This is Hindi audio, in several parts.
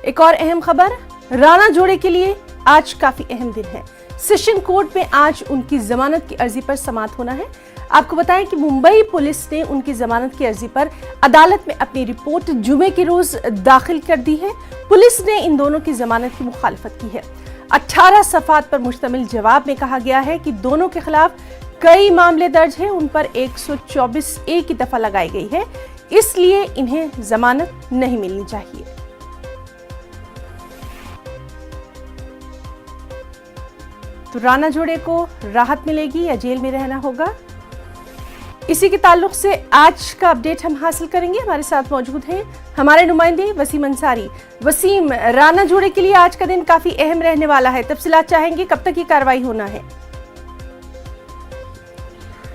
एक और अहम खबर, राणा जोड़े के लिए आज काफी अहम दिन है। सेशन कोर्ट में आज उनकी जमानत की अर्जी पर समाअत होना है। आपको बताएं कि मुंबई पुलिस ने उनकी जमानत की अर्जी पर अदालत में अपनी रिपोर्ट जुमे के रोज दाखिल कर दी है। पुलिस ने इन दोनों की जमानत की मुखालफत की है। 18 सफ़ात पर मुश्तमिल जवाब में कहा गया है कि दोनों के खिलाफ कई मामले दर्ज हैं, उन पर 124A की दफा लगाई गई है, इसलिए इन्हें जमानत नहीं मिलनी चाहिए। तो राणा जोड़े को राहत मिलेगी या जेल में रहना होगा, इसी के ताल्लुक से आज का अपडेट हम हासिल करेंगे। हमारे साथ मौजूद हैं हमारे नुमाइंदे वसीम अंसारी। वसीम, राणा जोड़े के लिए आज का दिन काफी अहम रहने वाला है, तफसीलात चाहेंगे, कब तक ये कार्रवाई होना है?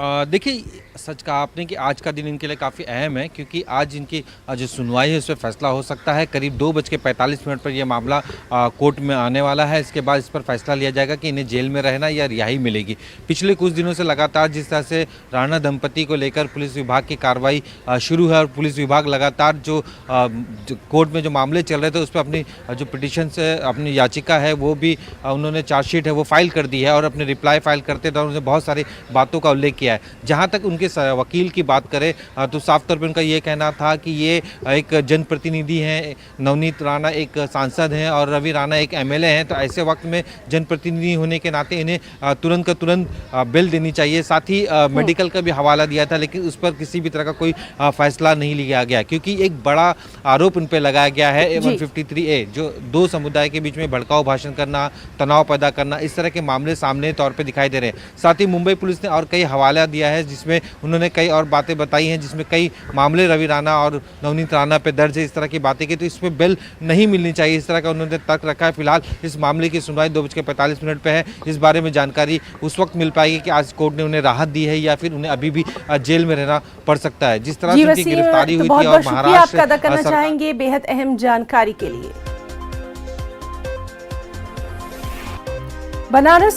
देखिए, सच कहा आपने कि आज का दिन इनके लिए काफ़ी अहम है, क्योंकि आज इनकी जो सुनवाई है उसमें फैसला हो सकता है। करीब 2:45 पर यह मामला कोर्ट में आने वाला है। इसके बाद इस पर फैसला लिया जाएगा कि इन्हें जेल में रहना या रिहाई मिलेगी। पिछले कुछ दिनों से लगातार जिस तरह से राणा दंपति को लेकर पुलिस विभाग की कार्रवाई शुरू है और पुलिस विभाग लगातार जो कोर्ट में जो मामले चल रहे थे उस पर अपनी जो पिटिशन से अपनी याचिका है वो भी उन्होंने चार्जशीट है वो फाइल कर दी है और अपने रिप्लाई फाइल करते दौरान उन्होंने बहुत सारी बातों का उल्लेख किया है। जहाँ तक उनके वकील की बात करें तो साफ तौर पर उनका ये कहना था कि ये एक जनप्रतिनिधि हैं, नवनीत राणा एक सांसद हैं और रवि राणा एक MLA हैं, तो ऐसे वक्त में जनप्रतिनिधि होने के नाते इन्हें तुरंत का तुरंत बेल देनी चाहिए। साथ ही मेडिकल का भी हवाला दिया था, लेकिन उस पर किसी भी तरह का कोई फैसला नहीं लिया गया, क्योंकि एक बड़ा आरोप उन पर लगाया गया है 153A, जो दो समुदाय के बीच में भड़काऊ भाषण करना, तनाव पैदा करना, इस तरह के मामले सामने तौर पर दिखाई दे रहे हैं। साथ ही मुंबई पुलिस ने और कई हवाला दिया है जिसमें उन्होंने कई और बातें बताई हैं, जिसमें कई मामले रवि राणा और नवनीत राणा पे दर्ज है, इस तरह की बातें की, तो इसमें बेल नहीं मिलनी चाहिए, इस तरह का उन्होंने तर्क रखा है। फिलहाल इस मामले की सुनवाई 2:45 पे है। इस बारे में जानकारी उस वक्त मिल पाएगी कि आज कोर्ट ने उन्हें राहत दी है या फिर उन्हें अभी भी जेल में रहना पड़ सकता है। जिस तरह से उनकी गिरफ्तारी हुई थी और महाराष्ट्र अदा करना चाहेंगे बेहद अहम जानकारी के लिए। बनारस